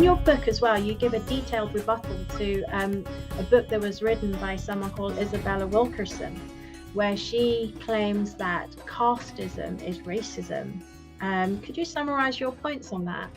your book as well, you give a detailed rebuttal to a book that was written by someone called Isabella Wilkerson, where she claims that casteism is racism. Could you summarize your points on that?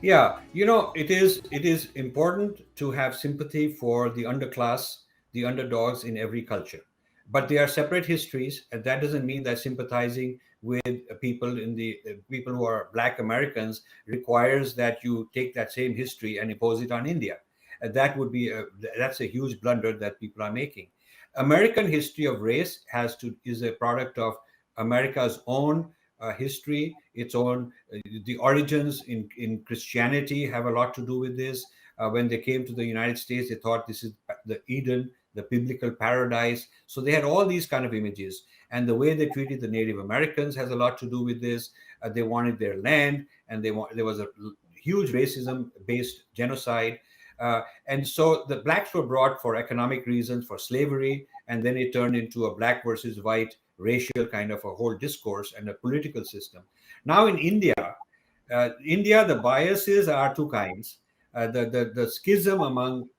Yeah, it is important to have sympathy for the underclass, the underdogs in every culture, but they are separate histories, and that doesn't mean that sympathizing with people in the people who are Black Americans requires that you take that same history and impose it on India. That would be that's a huge blunder that people are making. American history of race is a product of America's own history, its own the origins in Christianity have a lot to do with this. When they came to the United States, they thought this is the Eden, the biblical paradise. So they had all these kind of images, and the way they treated the Native Americans has a lot to do with this. They wanted their land, and there was a huge racism-based genocide. And so the blacks were brought for economic reasons, for slavery, and then it turned into a black versus white racial kind of a whole discourse and a political system. Now in India, the biases are two kinds. The schism among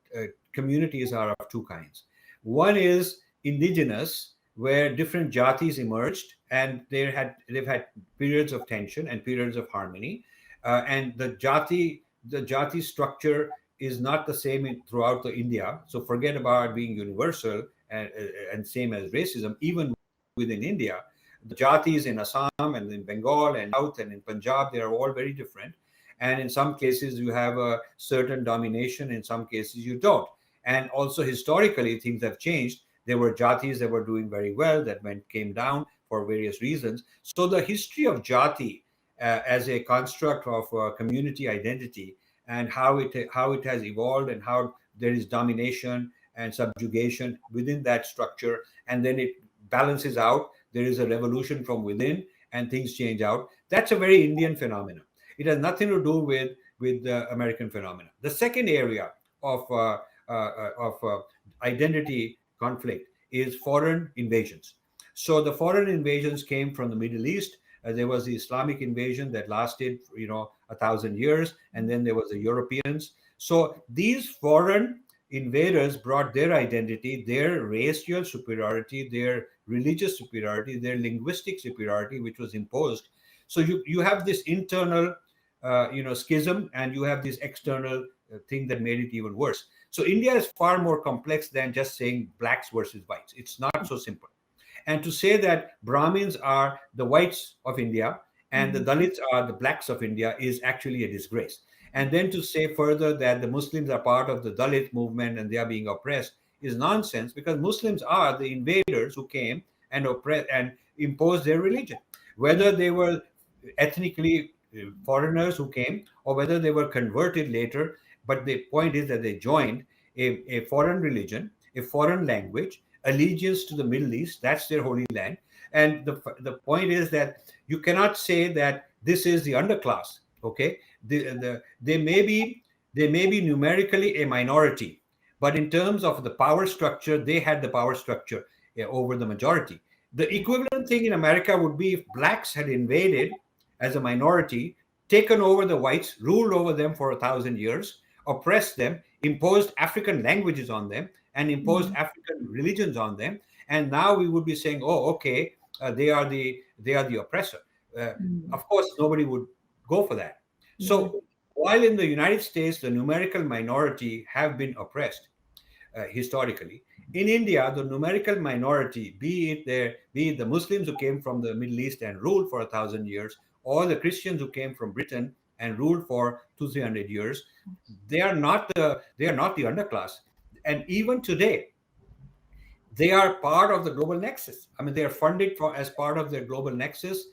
communities are of two kinds. One is indigenous, where different jatis emerged, and they've had periods of tension and periods of harmony, and the jati structure is not the same throughout the India. So forget about being universal and same as racism. Even within India, the jatis in Assam and in Bengal and South and in Punjab, they are all very different. And in some cases, you have a certain domination. In some cases, you don't. And also historically, things have changed. There were jatis that were doing very well that came down for various reasons. So the history of jati as a construct of community identity and how it has evolved and how there is domination and subjugation within that structure, and then it balances out. There is a revolution from within, and things change out. That's a very Indian phenomenon. It has nothing to do with the American phenomenon. The second area of identity conflict is foreign invasions. So the foreign invasions came from the Middle East. There was the Islamic invasion that lasted, 1,000 years, and then there was the Europeans. So these foreign invaders brought their identity, their racial superiority, their religious superiority, their linguistic superiority, which was imposed. So you have this internal, schism, and you have this external thing that made it even worse. So India is far more complex than just saying blacks versus whites. It's not so simple. And to say that Brahmins are the whites of India and the Dalits are the blacks of India is actually a disgrace. And then to say further that the Muslims are part of the Dalit movement and they are being oppressed is nonsense, because Muslims are the invaders who came and oppressed and imposed their religion, whether they were ethnically foreigners who came or whether they were converted later. But the point is that they joined a foreign religion, a foreign language, allegiance to the Middle East. That's their holy land. And the point is that you cannot say that this is the underclass. Okay, they may be numerically a minority, but in terms of the power structure, they had the power structure over the majority. The equivalent thing in America would be if blacks had invaded as a minority, taken over the whites, ruled over them for 1,000 years, oppressed them, imposed African languages on them, and imposed African religions on them. And now we would be saying, oh, okay, they are the oppressor. Of course, nobody would go for that. So while in the United States, the numerical minority have been oppressed historically, in India, the numerical minority, be it the Muslims who came from the Middle East and ruled for 1,000 years, or the Christians who came from Britain and ruled for 200-300 years, they are not the underclass. And even today, they are part of the global nexus. I mean, they are funded as part of their global nexus,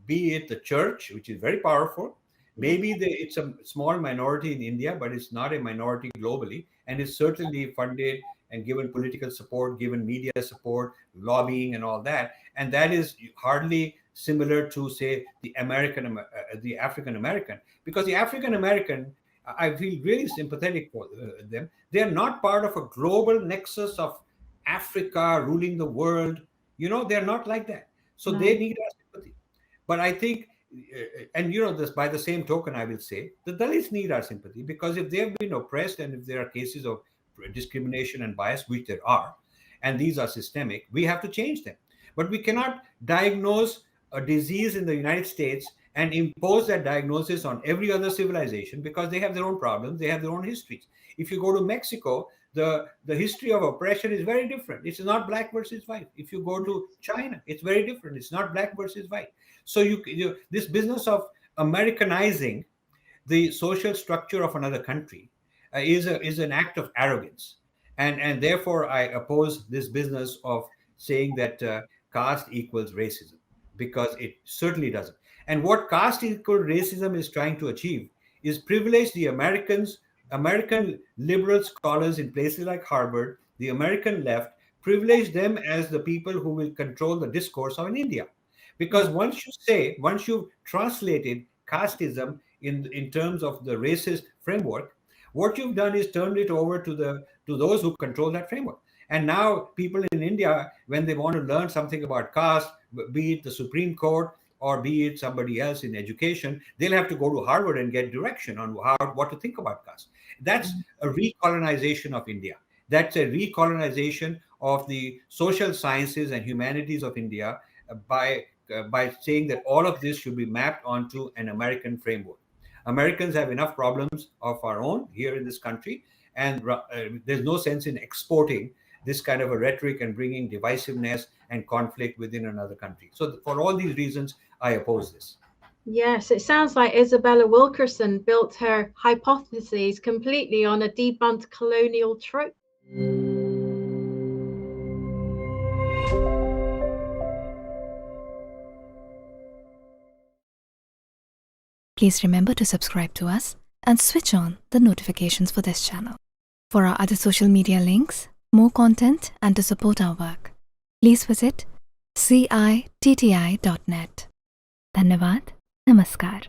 be it the church, which is very powerful. Maybe it's a small minority in India, but it's not a minority globally. And it's certainly funded and given political support, given media support, lobbying and all that. And that is hardly similar to, say, the African American. Because the African American, I feel really sympathetic for them. They're not part of a global nexus of Africa ruling the world. They're not like that. So they need our sympathy. But I think and this, by the same token, I will say the Dalits need our sympathy, because if they have been oppressed and if there are cases of discrimination and bias, which there are, and these are systemic, we have to change them. But we cannot diagnose a disease in the United States and impose that diagnosis on every other civilization, because they have their own problems, they have their own histories. If you go to Mexico, the history of oppression is very different. It's not black versus white. If you go to China, it's very different. It's not black versus white. So this business of Americanizing the social structure of another country is an act of arrogance, and therefore I oppose this business of saying that caste equals racism, because it certainly doesn't. And what caste equal racism is trying to achieve is privilege the American liberal scholars in places like Harvard, the American left, privilege them as the people who will control the discourse of India. Because once you've translated casteism in terms of the racist framework, what you've done is turned it over to those who control that framework. And now people in India, when they want to learn something about caste, be it the Supreme Court or be it somebody else in education, they'll have to go to Harvard and get direction on what to think about caste. That's a recolonization of India. That's a recolonization of the social sciences and humanities of India by saying that all of this should be mapped onto an American framework. Americans have enough problems of our own here in this country, and there's no sense in exporting this kind of a rhetoric and bringing divisiveness and conflict within another country. So for all these reasons, I oppose this. Yes, it sounds like Isabella Wilkerson built her hypotheses completely on a debunked colonial trope. Please remember to subscribe to us and switch on the notifications for this channel. For our other social media links, more content, and to support our work, please visit citti.net. Dhanyavad. Namaskar.